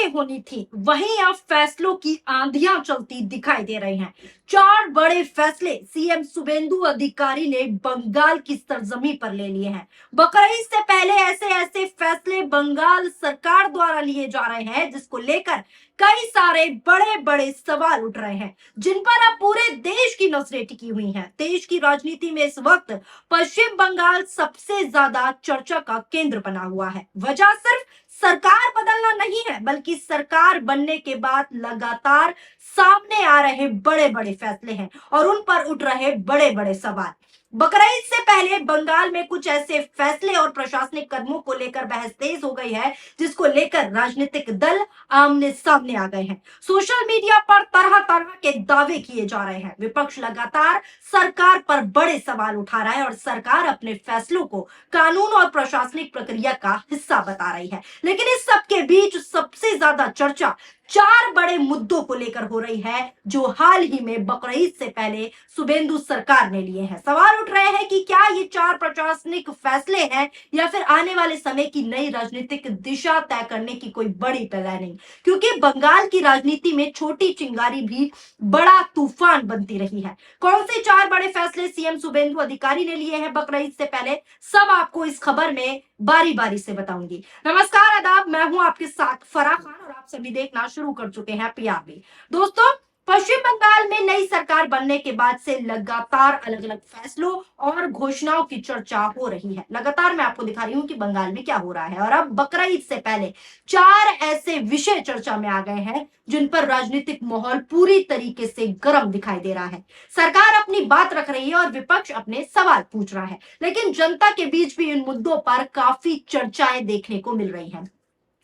बातें होनी थी वहीं अब फैसलों की आंधियां चलती दिखाई दे रही हैं। 4 बड़े फैसले सीएम शुभेंदु अधिकारी ने बंगाल की सरजमी पर ले लिए हैं। बकरीद से पहले ऐसे ऐसे फैसले बंगाल सरकार द्वारा लिए जा रहे हैं जिसको लेकर कई सारे बड़े बड़े सवाल उठ रहे हैं, जिन पर अब पूरे देश की नजरें टिकी हुई हैं। देश की राजनीति में इस वक्त पश्चिम बंगाल सबसे ज्यादा चर्चा का केंद्र बना हुआ है। वजह सिर्फ सरकार बदलना नहीं है, बल्कि सरकार बनने के बाद लगातार सामने आ रहे बड़े बड़े फैसले हैं और उन पर उठ रहे बड़े बड़े सवाल। बकरीद से पहले बंगाल में कुछ ऐसे फैसले और प्रशासनिक कदमों को लेकर बहस तेज हो गई है, जिसको लेकर राजनीतिक दल आमने सामने आ गए हैं। सोशल मीडिया पर तरह तरह के दावे किए जा रहे हैं। विपक्ष लगातार सरकार पर बड़े सवाल उठा रहा है और सरकार अपने फैसलों को कानून और प्रशासनिक प्रक्रिया का हिस्सा बता रही है। लेकिन इस सब के बीच सबसे ज्यादा चर्चा 4 बड़े मुद्दों को लेकर हो रही है, जो हाल ही में बकरीद से पहले शुभेंदु सरकार ने लिए हैं। सवाल उठ रहे हैं कि क्या ये 4 प्रशासनिक फैसले हैं या फिर आने वाले समय की नई राजनीतिक दिशा तय करने की कोई बड़ी प्लानिंग, क्योंकि बंगाल की राजनीति में छोटी चिंगारी भी बड़ा तूफान बनती रही है। कौन से 4 बड़े फैसले सीएम शुभेंदु अधिकारी ने लिए हैं बकरीद से पहले, सब आपको इस खबर में बारी बारी से बताऊंगी। नमस्कार, आदाब, मैं हूं आपके साथ फराह खान और आप सभी देखना शुरू कर चुके हैं पीआरबी। दोस्तों, पश्चिम बंगाल में नई सरकार बनने के बाद से लगातार अलग अलग फैसलों और घोषणाओं की चर्चा हो रही है। लगातार मैं आपको दिखा रही हूं कि बंगाल में क्या हो रहा है और अब बकरीद से पहले 4 ऐसे विषय चर्चा में आ गए हैं जिन पर राजनीतिक माहौल पूरी तरीके से गर्म दिखाई दे रहा है। सरकार अपनी बात रख रही है और विपक्ष अपने सवाल पूछ रहा है, लेकिन जनता के बीच भी इन मुद्दों पर काफी चर्चाएं देखने को मिल रही हैं।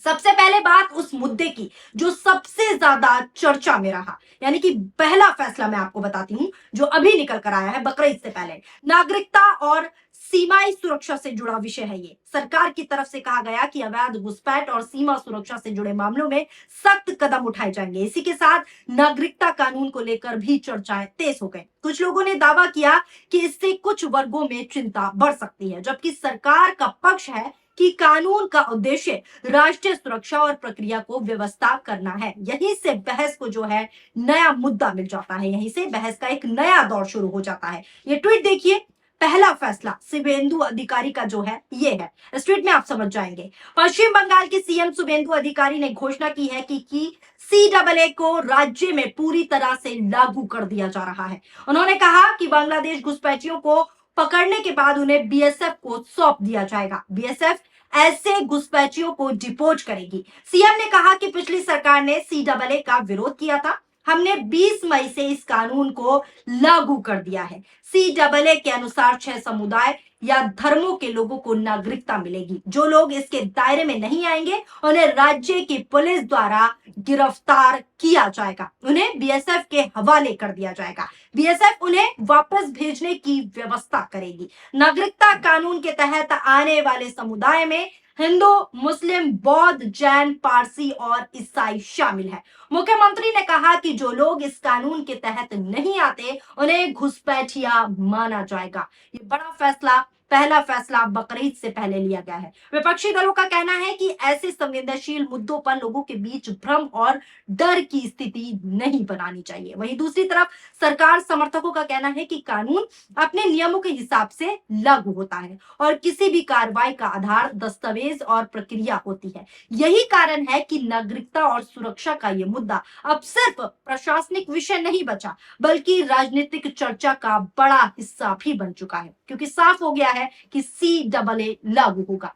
सबसे पहले बात उस मुद्दे की जो सबसे ज्यादा चर्चा में रहा, यानी कि पहला फैसला मैं आपको बताती हूं जो अभी निकल कर आया है बकरीद से पहले। नागरिकता और सीमाई सुरक्षा से जुड़ा विषय है ये। सरकार की तरफ से कहा गया कि अवैध घुसपैठ और सीमा सुरक्षा से जुड़े मामलों में सख्त कदम उठाए जाएंगे। इसी के साथ नागरिकता कानून को लेकर भी चर्चाएं तेज हो गई। कुछ लोगों ने दावा किया कि इससे कुछ वर्गों में चिंता बढ़ सकती है, जबकि सरकार का पक्ष है कि कानून का उद्देश्य राष्ट्रीय सुरक्षा और प्रक्रिया को व्यवस्था करना है। यहीं से बहस को जो है नया मुद्दा मिल जाता है, यहीं से बहस का एक नया दौर शुरू हो जाता है। ये ट्वीट देखिए, पहला फैसला शुभेंदु अधिकारी का जो है ये है। इस ट्वीट में आप समझ जाएंगे। पश्चिम बंगाल के सीएम शुभेंदु अधिकारी ने घोषणा की है कि CAA को राज्य में पूरी तरह से लागू कर दिया जा रहा है। उन्होंने कहा कि बांग्लादेश घुसपैठियों को पकड़ने के बाद उन्हें BSF को सौंप दिया जाएगा। BSF ऐसे घुसपैठियों को डिपोज करेगी। सीएम ने कहा कि पिछली सरकार ने CAA का विरोध किया था। हमने 20 मई से इस कानून को लागू कर दिया है। CAA के अनुसार 6 समुदाय या धर्मों के लोगों को नागरिकता मिलेगी। जो लोग इसके दायरे में नहीं आएंगे उन्हें राज्य की पुलिस द्वारा गिरफ्तार किया जाएगा, उन्हें BSF के हवाले कर दिया जाएगा। BSF उन्हें वापस भेजने की व्यवस्था करेगी। नागरिकता कानून के तहत आने वाले समुदाय में हिंदू, मुस्लिम, बौद्ध, जैन, पारसी और ईसाई शामिल है। मुख्यमंत्री ने कहा कि जो लोग इस कानून के तहत नहीं आते उन्हें घुसपैठिया माना जाएगा। ये बड़ा फैसला, पहला फैसला बकरीद से पहले लिया गया है। विपक्षी दलों का कहना है कि ऐसे संवेदनशील मुद्दों पर लोगों के बीच भ्रम और डर की स्थिति नहीं बनानी चाहिए। वहीं दूसरी तरफ सरकार समर्थकों का कहना है कि कानून अपने नियमों के हिसाब से लागू होता है और किसी भी कार्रवाई का आधार दस्तावेज और प्रक्रिया होती है। यही कारण है कि नागरिकता और सुरक्षा का यह मुद्दा अब सिर्फ प्रशासनिक विषय नहीं बचा, बल्कि राजनीतिक चर्चा का बड़ा हिस्सा भी बन चुका है, क्योंकि साफ हो गया है कि CAA लागू होगा।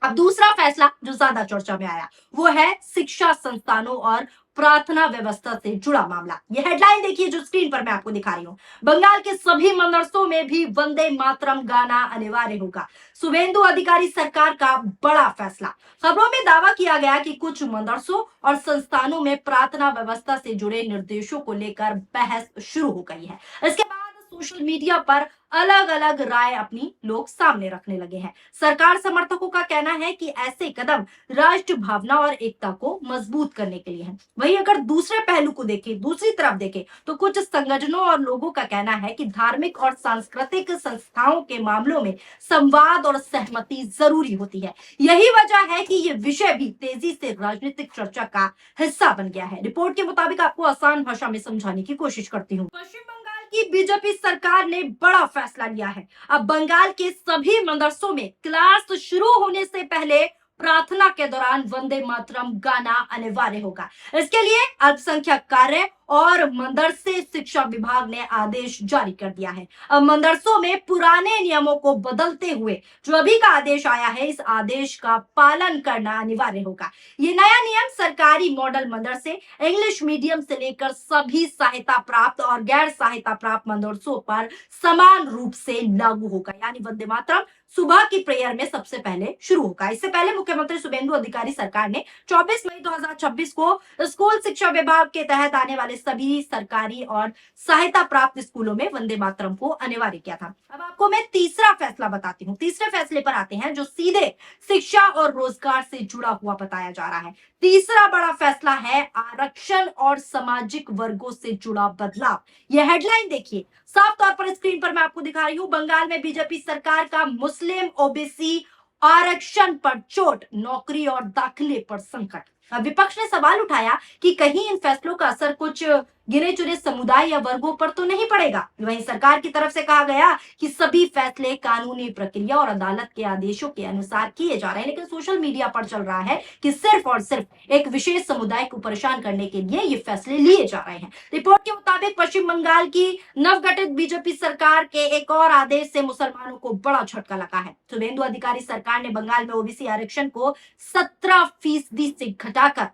अब दूसरा फैसला जो ज्यादा चर्चा में आया वो है शिक्षा संस्थानों और प्रार्थना व्यवस्था से जुड़ा मामला। यह हेडलाइन देखिए जो स्क्रीन पर मैं आपको दिखा रही हूं। बंगाल के सभी मदरसों में भी वंदे मातरम गाना अनिवार्य होगा। शुभेंदु अधिकारी सरकार का बड़ा फैसला। खबरों में दावा किया गया कि कुछ मदरसों और संस्थानों में प्रार्थना व्यवस्था से जुड़े निर्देशों को लेकर बहस शुरू हो गई है। इसके बाद सोशल मीडिया पर अलग अलग राय अपनी लोग सामने रखने लगे हैं। सरकार समर्थकों का कहना है कि ऐसे कदम राष्ट्र भावना और एकता को मजबूत करने के लिए हैं। वहीं अगर दूसरे पहलू को देखें, दूसरी तरफ देखें, तो कुछ संगठनों और लोगों का कहना है कि धार्मिक और सांस्कृतिक संस्थाओं के मामलों में संवाद और सहमति जरूरी होती है। यही वजह है कि ये विषय भी तेजी से राजनीतिक चर्चा का हिस्सा बन गया है। रिपोर्ट के मुताबिक आपको आसान भाषा में समझाने की कोशिश करती हूँ। पश्चिम बंगाल की बीजेपी सरकार ने बड़ा फैसला लिया है। अब बंगाल के सभी मदरसों में क्लास शुरू होने से पहले प्रार्थना के दौरान वंदे मातरम गाना अनिवार्य होगा। इसके लिए अल्पसंख्यक कार्य और मदरसे शिक्षा विभाग ने आदेश जारी कर दिया है। अब मदरसों में पुराने नियमों को बदलते हुए जो अभी का आदेश आया है, इस आदेश का पालन करना अनिवार्य होगा। ये नया नियम सरकारी मॉडल मदरसे, इंग्लिश मीडियम से लेकर सभी सहायता प्राप्त और गैर सहायता प्राप्त मदरसों पर समान रूप से लागू होगा। यानी वंदे मातरम सुबह की प्रेयर में सबसे पहले शुरू होगा। इससे पहले मुख्यमंत्री शुभेंदु अधिकारी सरकार ने 24 मई 2026 को स्कूल शिक्षा विभाग के तहत आने वाले सभी सरकारी और सहायता प्राप्त स्कूलों में वंदे मातरम को अनिवार्य किया था। अब आपको मैं तीसरा फैसला बताती हूँ। तीसरे फैसले पर आते हैं जो सीधे शिक्षा और रोजगार से जुड़ा हुआ बताया जा रहा है। तीसरा बड़ा फैसला है आरक्षण और सामाजिक वर्गों से जुड़ा बदलाव। यह हेडलाइन देखिए, साफ तौर पर स्क्रीन पर मैं आपको दिखा रही हूँ। बंगाल में बीजेपी सरकार का मुस्लिम ओबीसी आरक्षण पर चोट, नौकरी और दाखिले पर संकट। विपक्ष ने सवाल उठाया कि कहीं इन फैसलों का असर कुछ गिने चुने समुदाय या वर्गों पर तो नहीं पड़ेगा। वहीं सरकार की तरफ से कहा गया कि सभी फैसले कानूनी प्रक्रिया और अदालत के आदेशों के अनुसार किए जा रहे हैं। लेकिन सोशल मीडिया पर चल रहा है कि सिर्फ और सिर्फ एक विशेष समुदाय को परेशान करने के लिए ये फैसले लिए जा रहे हैं। रिपोर्ट के मुताबिक पश्चिम बंगाल की नवगठित बीजेपी सरकार के एक और आदेश से मुसलमानों को बड़ा झटका लगा है। शुभेंदु अधिकारी सरकार ने बंगाल में ओबीसी आरक्षण को 17% से घटाकर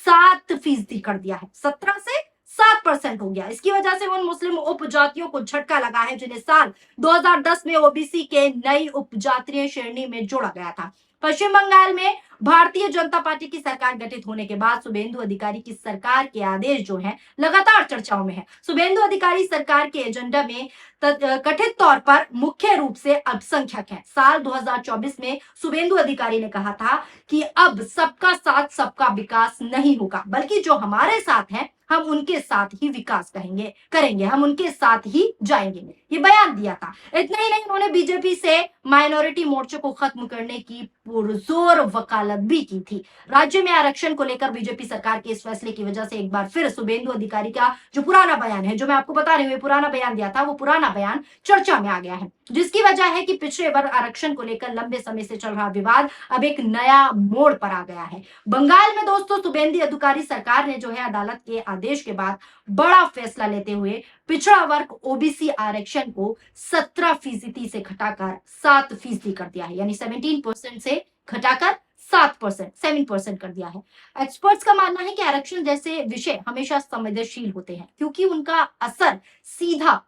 7% कर दिया है। 17 से 7% हो गया। इसकी वजह से उन मुस्लिम उपजातियों को झटका लगा है जिन्हें साल 2010 में ओबीसी के नई उपजातीय श्रेणी में जोड़ा गया था। पश्चिम बंगाल में भारतीय जनता पार्टी की सरकार गठित होने के बाद शुभेंदु अधिकारी की सरकार के आदेश जो हैं लगातार चर्चाओं में है। शुभेंदु अधिकारी सरकार के एजेंडा में कथित तौर पर मुख्य रूप से अल्पसंख्यक है। साल 2024 में शुभेंदु अधिकारी ने कहा था कि अब सबका साथ सबका विकास नहीं होगा, बल्कि जो हमारे साथ हैं हम उनके साथ ही विकास करेंगे, हम उनके साथ ही जाएंगे। ये बयान दिया था। इतना ही नहीं, उन्होंने बीजेपी से माइनॉरिटी मोर्चे को खत्म करने की पुरजोर वकालत भी की थी। राज्य में आरक्षण को लेकर बीजेपी सरकार के इस फैसले की वजह से एक बार फिर शुभेंदु अधिकारी का जो पुराना बयान है, जो मैं आपको बता रही हूँ, पुराना बयान दिया था, वो पुराना बयान चर्चा में आ गया है, जिसकी वजह है कि पिछड़े वर्ग आरक्षण को लेकर लंबे समय से चल रहा विवाद अब एक नया मोड़ पर आ गया है। बंगाल में दोस्तों शुभेंदु अधिकारी सरकार ने जो है अदालत के आदेश के बाद बड़ा फैसला लेते हुए पिछड़ा वर्ग ओबीसी आरक्षण को 17% से घटाकर 7% कर दिया है। यानी 17% से घटाकर 7% कर दिया है। एक्सपर्ट्स का मानना है कि आरक्षण जैसे विषय हमेशा संवेदनशील होते हैं क्योंकि उनका असर सीधा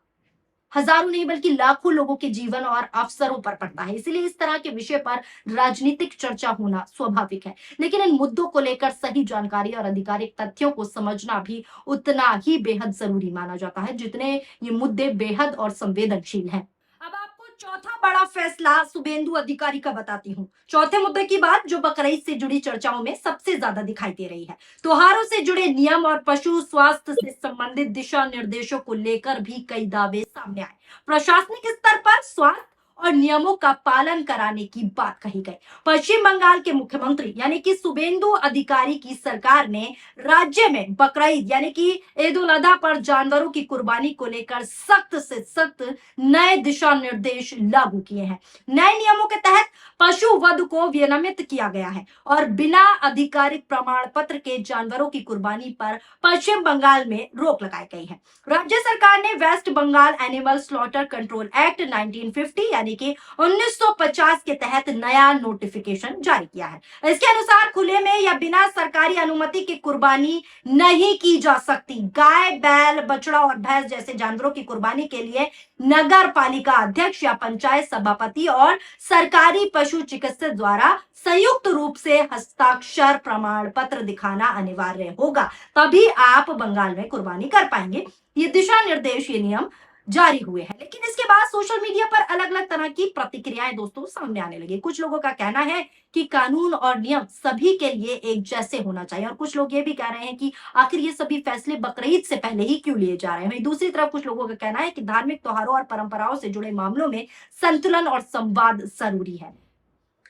हजारों नहीं बल्कि लाखों लोगों के जीवन और अवसरों पर पड़ता है। इसलिए इस तरह के विषय पर राजनीतिक चर्चा होना स्वाभाविक है। लेकिन इन मुद्दों को लेकर सही जानकारी और आधिकारिक तथ्यों को समझना भी उतना ही बेहद जरूरी माना जाता है जितने ये मुद्दे बेहद और संवेदनशील हैं। अब आपको चौथा बड़ा फैसला शुभेंदु अधिकारी का बताती हूँ। चौथे मुद्दे की बात जो बकरीद से जुड़ी चर्चाओं में सबसे ज्यादा दिखाई दे रही है। त्योहारों से जुड़े नियम और पशु स्वास्थ्य से संबंधित दिशा निर्देशों को लेकर भी कई दावे सामने आए। प्रशासनिक स्तर पर स्वास्थ्य और नियमों का पालन कराने की बात कही गई। पश्चिम बंगाल के मुख्यमंत्री यानी कि शुभेंदु अधिकारी की सरकार ने राज्य में बकरीद यानी कि ईद उल अजहा पर जानवरों की कुर्बानी को लेकर सख्त से सख्त नए दिशा निर्देश लागू किए हैं। नए नियमों के तहत पशु वध को विनियमित किया गया है और बिना आधिकारिक प्रमाण पत्र के जानवरों की कुर्बानी पर पश्चिम बंगाल में रोक लगाई गई है। राज्य सरकार ने West Bengal Animal Slaughter Control Act 1950 यानी कि 1950 के तहत नया नोटिफिकेशन जारी किया है। इसके अनुसार खुले में या बिना सरकारी अनुमति की कुर्बानी नहीं की जा सकती। गाय, बैल, बछड़ा और भैंस जैसे जानवरों की कुर्बानी के लिए नगर पालिका अध्यक्ष या पंचायत सभापति और सरकारी पशु चिकित्सक द्वारा संयुक्त रूप से हस्ताक्षर प्रमाण पत्र दिखाना अनिवार्य होगा, तभी आप बंगाल में कुर्बानी कर पाएंगे। ये दिशा निर्देश, ये नियम जारी हुए हैं। लेकिन इसके बाद सोशल मीडिया पर अलग अलग तरह की प्रतिक्रियाएं दोस्तों सामने आने लगी। कुछ लोगों का कहना है कि कानून और नियम सभी के लिए एक जैसे होना चाहिए, और कुछ लोग ये भी कह रहे हैं कि आखिर ये सभी फैसले बकरीद से पहले ही क्यों लिए जा रहे हैं। वहीं दूसरी तरफ कुछ लोगों का कहना है कि धार्मिक त्योहारों और परंपराओं से जुड़े मामलों में संतुलन और संवाद जरूरी है,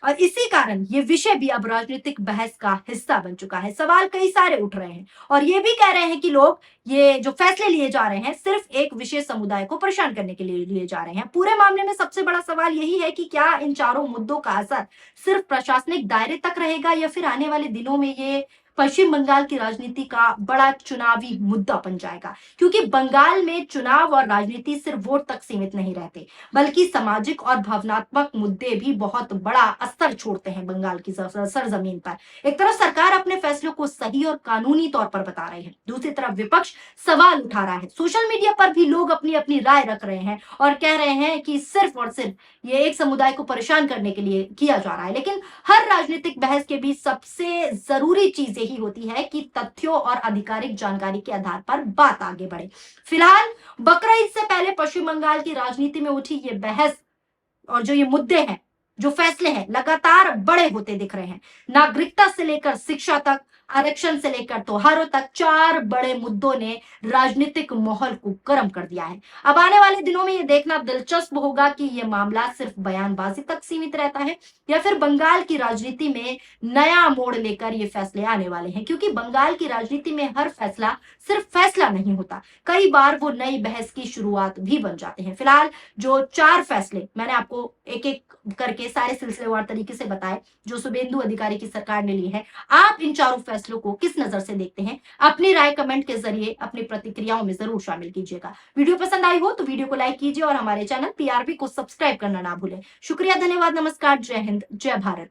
और इसी कारण ये विषय भी अब राजनीतिक बहस का हिस्सा बन चुका है। सवाल कई सारे उठ रहे हैं और ये भी कह रहे हैं कि लोग ये जो फैसले लिए जा रहे हैं सिर्फ एक विशेष समुदाय को परेशान करने के लिए लिए जा रहे हैं। पूरे मामले में सबसे बड़ा सवाल यही है कि क्या इन चारों मुद्दों का असर सिर्फ प्रशासनिक दायरे तक रहेगा, या फिर आने वाले दिनों में ये पश्चिम बंगाल की राजनीति का बड़ा चुनावी मुद्दा बन जाएगा। क्योंकि बंगाल में चुनाव और राजनीति सिर्फ वोट तक सीमित नहीं रहते, बल्कि सामाजिक और भावनात्मक मुद्दे भी बहुत बड़ा असर छोड़ते हैं बंगाल की सरजमीन पर। एक तरफ सरकार अपने फैसलों को सही और कानूनी तौर पर बता रही है, दूसरी तरफ विपक्ष सवाल उठा रहा है। सोशल मीडिया पर भी लोग अपनी अपनी राय रख रहे हैं और कह रहे हैं कि सिर्फ और सिर्फ ये एक समुदाय को परेशान करने के लिए किया जा रहा है। लेकिन हर राजनीतिक बहस के बीच सबसे जरूरी चीज यही होती है कि तथ्यों और आधिकारिक जानकारी के आधार पर बात आगे बढ़े। फिलहाल बकरीद से पहले पश्चिम बंगाल की राजनीति में उठी ये बहस और जो ये मुद्दे हैं, जो फैसले हैं, लगातार बड़े होते दिख रहे हैं। नागरिकता से लेकर शिक्षा तक, आरक्षण से लेकर त्योहारों तक, चार बड़े मुद्दों ने राजनीतिक माहौल को गर्म कर दिया है। अब आने वाले दिनों में ये देखना दिलचस्प होगा कि ये मामला सिर्फ बयानबाजी तक सीमित रहता है या फिर बंगाल की राजनीति में नया मोड़ लेकर ये फैसले आने वाले हैं। क्योंकि बंगाल की राजनीति में हर फैसला सिर्फ फैसला नहीं होता, कई बार वो नई बहस की शुरुआत भी बन जाते हैं। फिलहाल जो चार फैसले मैंने आपको एक एक करके सारे सिलसिलेवार तरीके से बताए जो शुभेंदु अधिकारी की सरकार ने ली है, आप इन चारों फैसलों को किस नजर से देखते हैं? अपनी राय कमेंट के जरिए अपनी प्रतिक्रियाओं में जरूर शामिल कीजिएगा। वीडियो पसंद आई हो तो वीडियो को लाइक कीजिए और हमारे चैनल पीआरबी को सब्सक्राइब करना ना भूलें। शुक्रिया, धन्यवाद, नमस्कार, जय हिंद, जय भारत।